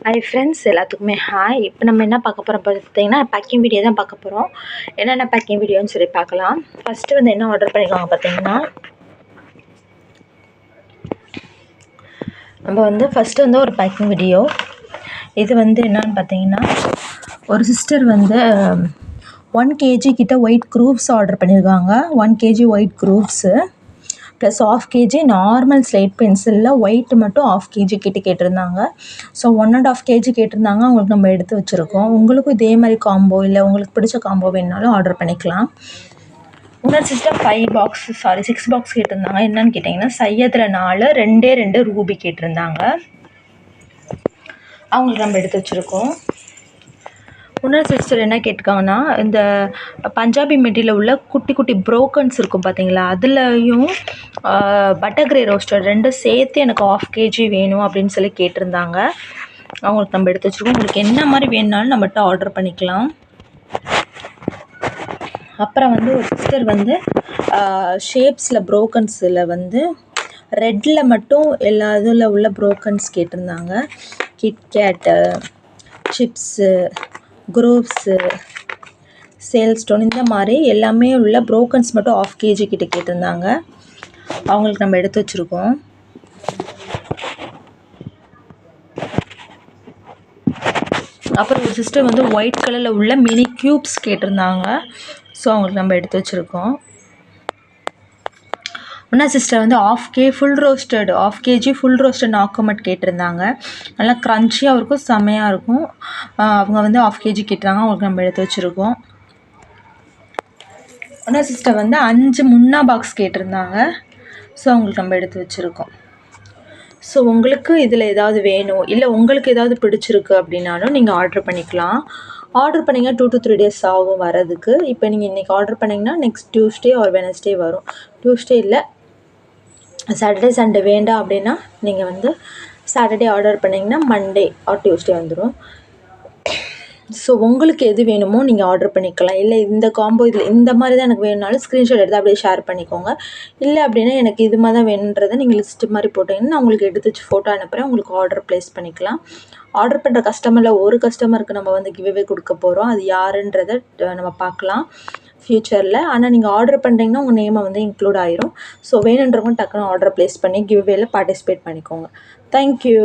Hi friends, எல்லாத்துக்குமே hi. இப்போ நம்ம என்ன பார்க்க போகிறோம் பார்த்தீங்கன்னா, பேக்கிங் வீடியோ தான் பார்க்க போகிறோம். என்னென்ன பேக்கிங் வீடியோன்னு சொல்லி பார்க்கலாம். ஃபஸ்ட்டு வந்து என்ன ஆர்டர் பண்ணிக்கோங்க பார்த்தீங்கன்னா, நம்ம வந்து ஃபஸ்ட்டு வந்து ஒரு பேக்கிங் வீடியோ. இது வந்து என்னன்னு பார்த்தீங்கன்னா, ஒரு சிஸ்டர் வந்து 1 kg கிட்ட ஒயிட் க்ரூப்ஸ் ஆர்டர் பண்ணியிருக்காங்க. 1 kg ஒயிட் க்ரூப்ஸு ப்ளஸ் 1/2 kg நார்மல் ஸ்லேட் பென்சிலில் ஒயிட்டு மட்டும் 1/2 kg கிட்ட கேட்டிருந்தாங்க. ஸோ 1.5 kg கேட்டிருந்தாங்க. அவங்களுக்கு நம்ம எடுத்து வச்சுருக்கோம். உங்களுக்கும் இதே மாதிரி காம்போ இல்லை உங்களுக்கு பிடிச்ச காம்போ வேணுனாலும் ஆர்டர் பண்ணிக்கலாம். இன்னொரு சிஸ்டம் 6 பாக்ஸ் கேட்டிருந்தாங்க. என்னன்னு கேட்டிங்கன்னா, சையதில் 4 2 ரூபி கேட்டிருந்தாங்க. அவங்களுக்கு நம்ம எடுத்து வச்சுருக்கோம். இன்னொரு சிஸ்டர் என்ன கேட்டிருக்காங்கன்னா, இந்த பஞ்சாபி மெட்டீரியலில் உள்ள குட்டி குட்டி ப்ரோக்கன்ஸ் இருக்கும் பார்த்தீங்களா, அதுலேயும் பட்டர் கிரே ரோஸ்டர் 2 சேர்த்து எனக்கு 1/2 kg வேணும் அப்படின்னு சொல்லி கேட்டிருந்தாங்க. அவங்களுக்கு நம்ம எடுத்து வச்சுருக்கோம். உங்களுக்கு என்ன மாதிரி வேணுனாலும் நம்மகிட்ட ஆர்டர் பண்ணிக்கலாம். அப்புறம் வந்து ஒரு சிஸ்டர் வந்து ஷேப்ஸில் ப்ரோக்கன்ஸில் வந்து ரெட்டில் மட்டும் எல்லா இதில் உள்ள ப்ரோக்கன்ஸ் கேட்டிருந்தாங்க. KitKat, chips, groups, sale stone, இந்த மாதிரி எல்லாமே உள்ள ப்ரோக்கன்ஸ் மட்டும் 1/2 kg கிட்ட கேட்டிருந்தாங்க. அவங்களுக்கு நம்ம எடுத்து வச்சுருக்கோம். அப்புறம் ஒரு சிஸ்டர் வந்து ஒயிட் கலரில் உள்ள மினி க்யூப்ஸ் கேட்டிருந்தாங்க. ஸோ அவங்களுக்கு நம்ம எடுத்து வச்சுருக்கோம். இன்னும் சிஸ்டர் வந்து 1/2 kg ஃபுல் ரோஸ்டட் நாக்கோமட் கேட்டிருந்தாங்க. நல்லா க்ரன்ச்சியாக இருக்கும், செம்மையாக இருக்கும். அவங்க வந்து 1/2 kg கேட்டிருந்தாங்க. அவங்களுக்கு நம்ம எடுத்து வச்சுருக்கோம். இன்னும் சிஸ்டர் வந்து 5 முன்னா பாக்ஸ் கேட்டிருந்தாங்க. ஸோ அவங்களுக்கு நம்ம எடுத்து வச்சுருக்கோம். ஸோ உங்களுக்கு இதில் ஏதாவது வேணும் இல்லை உங்களுக்கு ஏதாவது பிடிச்சிருக்கு அப்படின்னாலும் நீங்கள் ஆர்டர் பண்ணிக்கலாம். ஆர்டர் பண்ணிங்கன்னா 2 to 3 days ஆகும் வரதுக்கு. இப்போ நீங்கள் இன்றைக்கி ஆர்டர் பண்ணிங்கன்னா நெக்ஸ்ட் டியூஸ்டே ஆர் வெனஸ்டே வரும். டியூஸ்டே இல்லை, சாட்டர்டே சண்டே வேண்டாம் அப்படின்னா நீங்கள் வந்து சாட்டர்டே ஆர்டர் பண்ணிங்கன்னா மண்டே ஆர் டியூஸ்டே வந்துடும். ஸோ உங்களுக்கு எது வேணுமோ நீங்கள் ஆர்டர் பண்ணிக்கலாம். இல்லை இந்த காம்போ இதில் இந்த மாதிரி தான் எனக்கு வேணுனாலும் ஸ்க்ரீன்ஷாட் எடுத்து அப்படியே ஷேர் பண்ணிக்கோங்க. இல்லை அப்படின்னா எனக்கு இது மாதிரி தான் வேணுன்றதை நீங்கள் லிஸ்ட்டு மாதிரி போட்டிங்கன்னா நான் உங்களுக்கு எடுத்து வச்சு ஃபோட்டோ அனுப்புகிறேன். உங்களுக்கு ஆர்டர் ப்ளேஸ் பண்ணிக்கலாம். ஆர்டர் பண்ணுற கஸ்டமரில் ஒரு கஸ்டமருக்கு நம்ம வந்து கிவ்அவே கொடுக்க போகிறோம். அது யாருன்றதை நம்ம பார்க்கலாம் ஃப்யூச்சரில். ஆனால் நீங்கள் ஆர்டர் பண்ணுறீங்கன்னா உங்கள் நேமை வந்து இன்க்ளூட் ஆயிரும். ஸோ வேணுன்றவங்க டக்குன்னு ஆர்டர் ப்ளேஸ் பண்ணி கிவ்அவேல பார்ட்டிசிபேட் பண்ணிக்கோங்க. தேங்க்யூ.